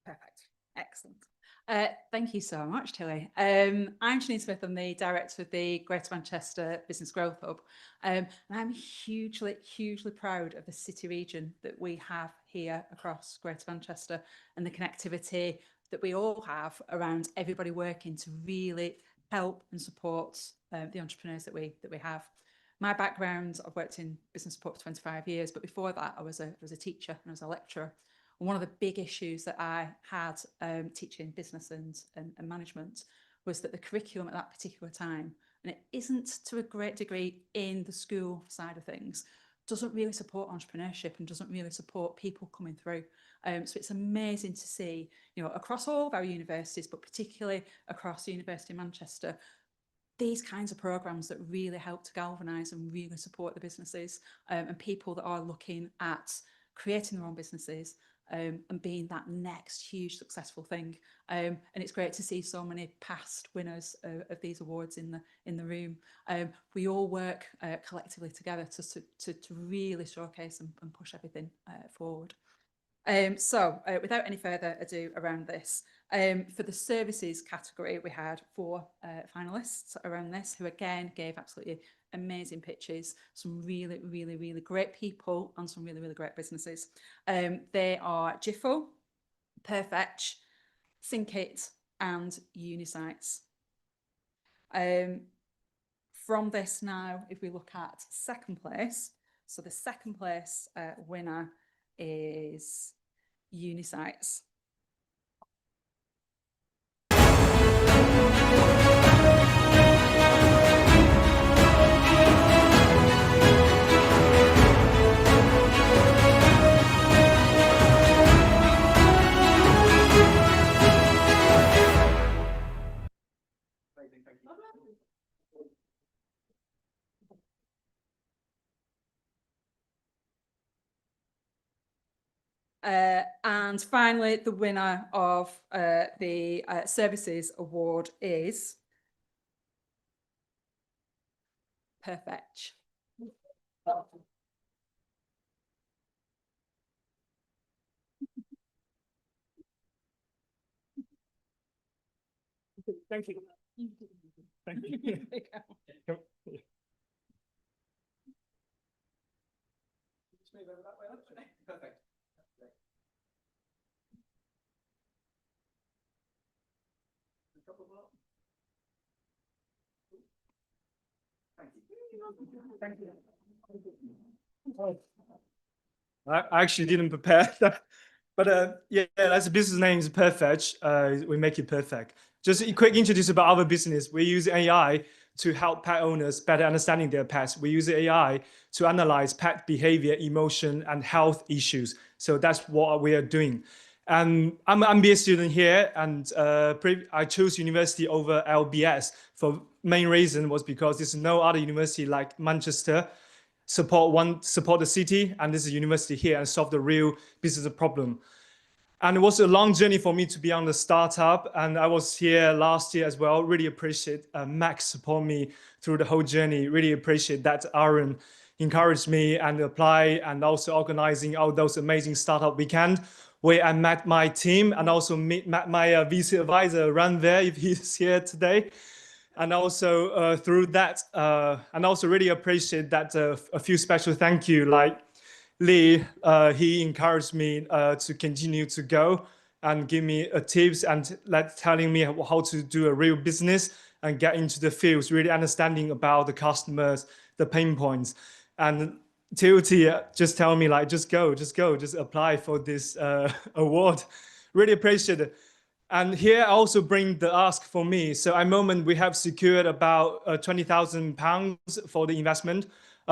Perfect. Excellent. Thank you so much, Tilly. I'm Janine Smith. I'm the director of the Greater Manchester Business Growth Hub. And I'm hugely proud of the city region that we have here across Greater Manchester and the connectivity that we all have around everybody working to really help and support the entrepreneurs that we have. My background, I've worked in business support for 25 years, but before that I was a teacher and I was a lecturer. One of the big issues that I had teaching business and management was that the curriculum at that particular time, and it isn't to a great degree in the school side of things, doesn't really support entrepreneurship and doesn't really support people coming through. So it's amazing to see, across all of our universities, but particularly across the University of Manchester, these kinds of programs that really help to galvanise and really support the businesses and people that are looking at creating their own businesses and being that next huge successful thing. And it's great to see so many past winners of these awards in the room. We all work collectively together to really showcase and push everything forward. So without any further ado around this, for the services category, we had 4 finalists around this who again gave absolutely amazing pitches, some really great people and some really great businesses. They are Jiffo, Perfetch, Syncit and Unisites. from this now, if we look at second place, so the second place winner is Unisites. And finally, the winner of the Services Award is Perfect. Thank you. Thank you. Perfect. Thank you. I actually didn't prepare that. But yeah, as a business name is Perfect, we make it perfect. Just a quick introduction about our business. We use AI to help pet owners better understanding their pets. We use AI to analyze pet behavior, emotion, and health issues. So that's what we are doing. And I'm an MBA student here, and I chose university over LBS. For main reason was because there's no other university like Manchester support the city, and this is a university here and solve the real business problem. And it was a long journey for me to be on the startup, and I was here last year as well. Really appreciate MEC support me through the whole journey. Really appreciate that Aaron encouraged me and apply, and also organizing all those amazing startup weekend where I met my team and also met my VC advisor Ran there if he's here today. And also through that, and also really appreciate that a few special thank you, like Lee, he encouraged me to continue to go and give me tips and telling me how to do a real business and get into the fields, really understanding about the customers, the pain points. And Tilty just tell me like, just go, just apply for this award. Really appreciate it. And here I also bring the ask for me. So at the moment we have secured about £20,000 for the investment.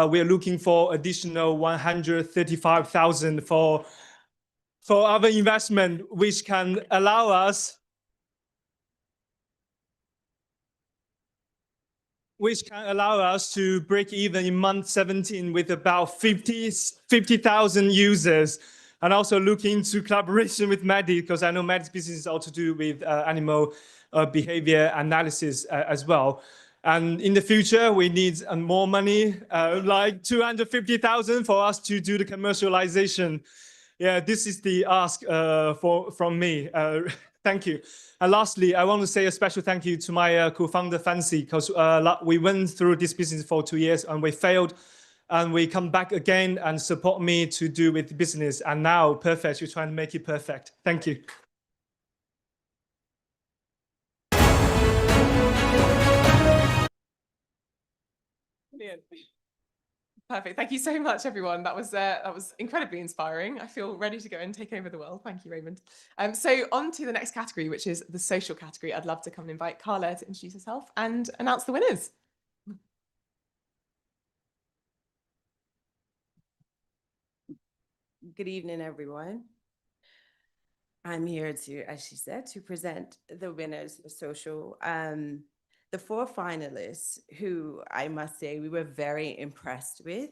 We are looking for additional 135,000 for other investment, which can allow us to break even in month 17 with about 50,000 users. And also looking into collaboration with MEC, because I know MEC's business is also to do with animal behavior analysis as well. And in the future, we need more money, like 250,000 for us to do the commercialization. Yeah, this is the ask from me. Thank you. And lastly, I want to say a special thank you to my co-founder, Fancy, because we went through this business for 2 years and we failed. And we come back again and support me to do with business. And now, Perfect, we're trying to make it perfect. Thank you. Brilliant. Perfect. Thank you so much, everyone. That was incredibly inspiring. I feel ready to go and take over the world. Thank you, Raymond. So on to the next category, which is the social category. I'd love to come and invite Carla to introduce herself and announce the winners. Good evening, everyone. I'm here to, as she said, to present the winners of social. The 4 finalists, who I must say we were very impressed with.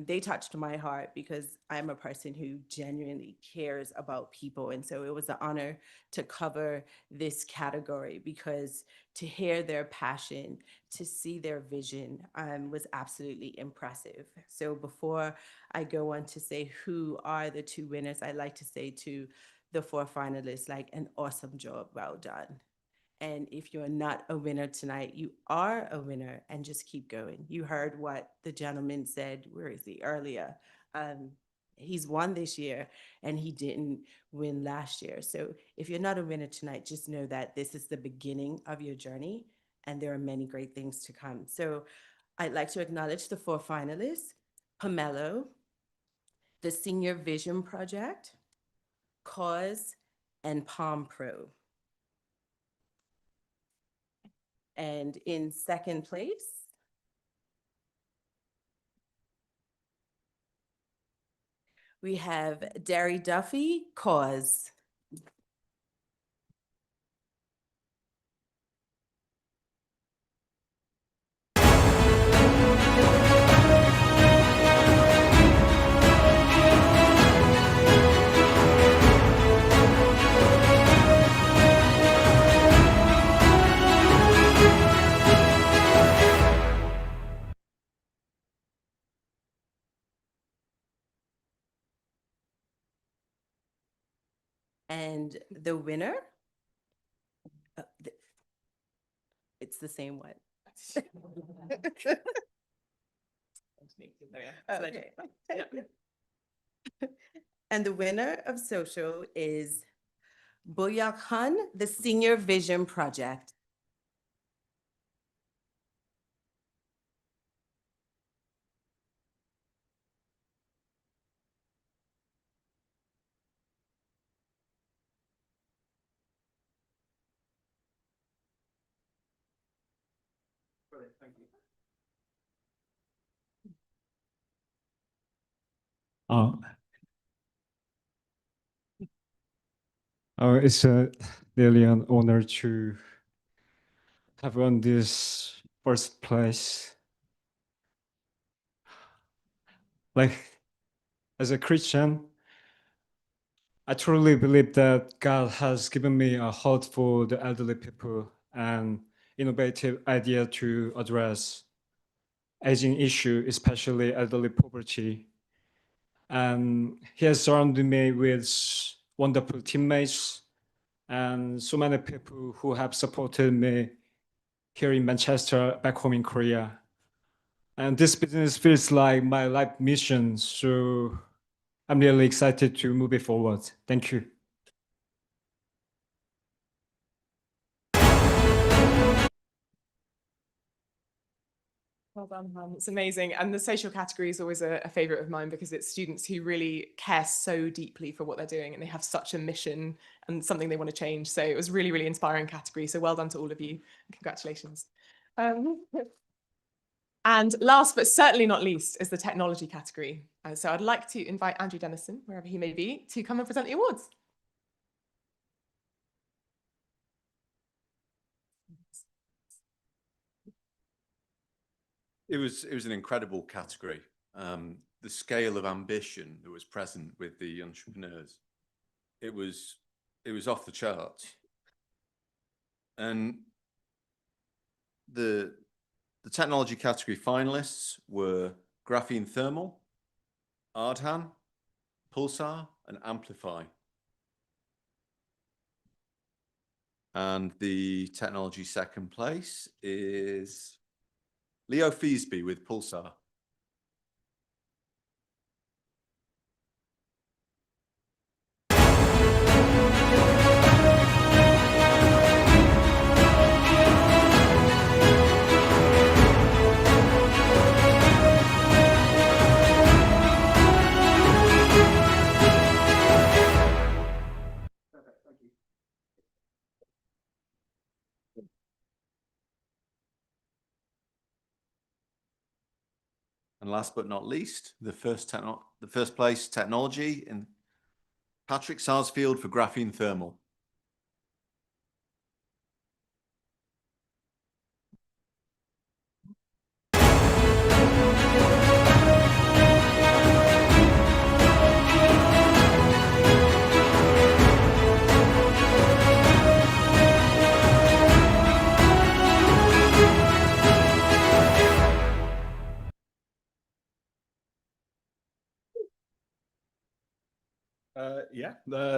They touched my heart because I'm a person who genuinely cares about people. And so it was an honor to cover this category, because to hear their passion, to see their vision was absolutely impressive. So before I go on to say who are the 2 winners, I'd like to say to the 4 finalists, like, an awesome job, well done. And if you're not a winner tonight, you are a winner, and just keep going. You heard what the gentleman said, where is he, earlier. He's won this year and he didn't win last year. So if you're not a winner tonight, just know that this is the beginning of your journey. and there are many great things to come. So I'd like to acknowledge the 4 finalists: Pomelo, the Senior Vision Project, Cause, and Palm Pro. And in second place, we have Derry Duffy, Cause. And the winner, it's the same one. Okay. And the winner of social is Boyak Han, the Senior Vision Project. Thank you. Oh, it's really an honor to have won this first place. Like, as a Christian, I truly believe that God has given me a heart for the elderly people and innovative idea to address aging issue, especially elderly poverty. And he has surrounded me with wonderful teammates and so many people who have supported me here in Manchester, back home in Korea. And this business feels like my life mission, so I'm really excited to move it forward. Thank you. Well done, Han. It's amazing. And the social category is always a favorite of mine because it's students who really care so deeply for what they're doing and they have such a mission and something they want to change. So it was really, really inspiring category. So well done to all of you. Congratulations. And last but certainly not least is the technology category. So I'd like to invite Andrew Dennison, wherever he may be, to come and present the awards. It was an incredible category. The scale of ambition that was present with the entrepreneurs, it was off the charts. And the technology category finalists were Graphene Thermal, Ardhan, Pulsar, and Amplify. And the technology second place is Leo Feasby with Pulsar. And last but not least, the first place technology in Patrick Sarsfield for Graphene Thermal.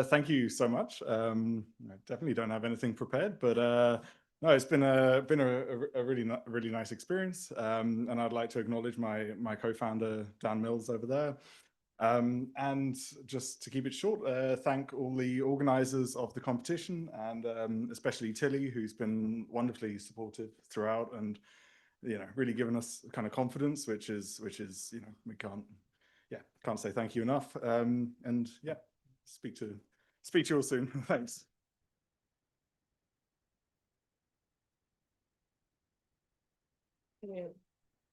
Thank you so much. I definitely don't have anything prepared, but no, it's been a really nice experience. And I'd like to acknowledge my co-founder Dan Mills over there, And just to keep it short, thank all the organisers of the competition, and especially Tilly, who's been wonderfully supportive throughout, and really given us kind of confidence, which is we can't say thank you enough. And yeah, speak to you all soon. Thanks.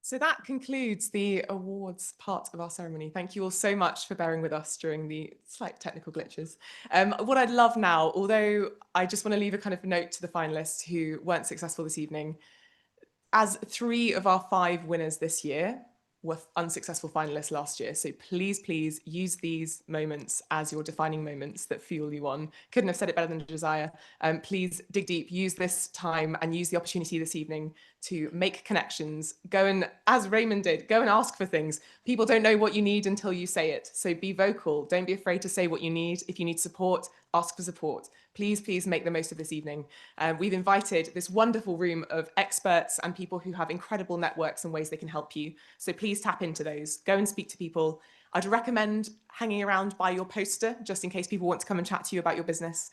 So that concludes the awards part of our ceremony. Thank you all so much for bearing with us during the slight technical glitches. What I'd love now, although I just want to leave a kind of note to the finalists who weren't successful this evening, as 3 of our 5 winners this year were unsuccessful finalists last year. So please, please use these moments as your defining moments that fuel you on. Couldn't have said it better than Josiah. Please dig deep, use this time and use the opportunity this evening to make connections. Go and, as Raymond did, go and ask for things. People don't know what you need until you say it. So be vocal. Don't be afraid to say what you need. If you need support, ask for support. Please, please make the most of this evening. We've invited this wonderful room of experts and people who have incredible networks and ways they can help you. So please tap into those. Go and speak to people. I'd recommend hanging around by your poster just in case people want to come and chat to you about your business.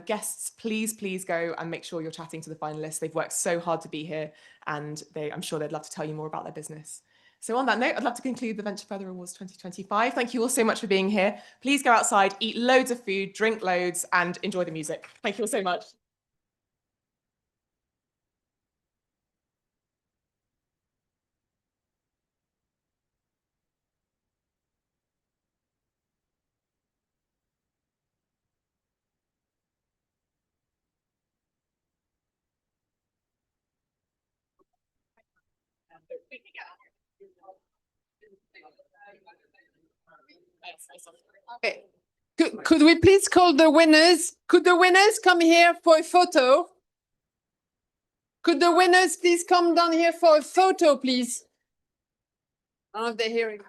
Guests, please, please go and make sure you're chatting to the finalists. They've worked so hard to be here, and I'm sure they'd love to tell you more about their business. So on that note, I'd love to conclude the Venture Further Awards 2025. Thank you all so much for being here. Please go outside, eat loads of food, drink loads, and enjoy the music. Thank you all so much. Okay. Could we please call the winners? Could the winners come here for a photo? Could the winners please come down here for a photo, please? I don't know if they're hearing.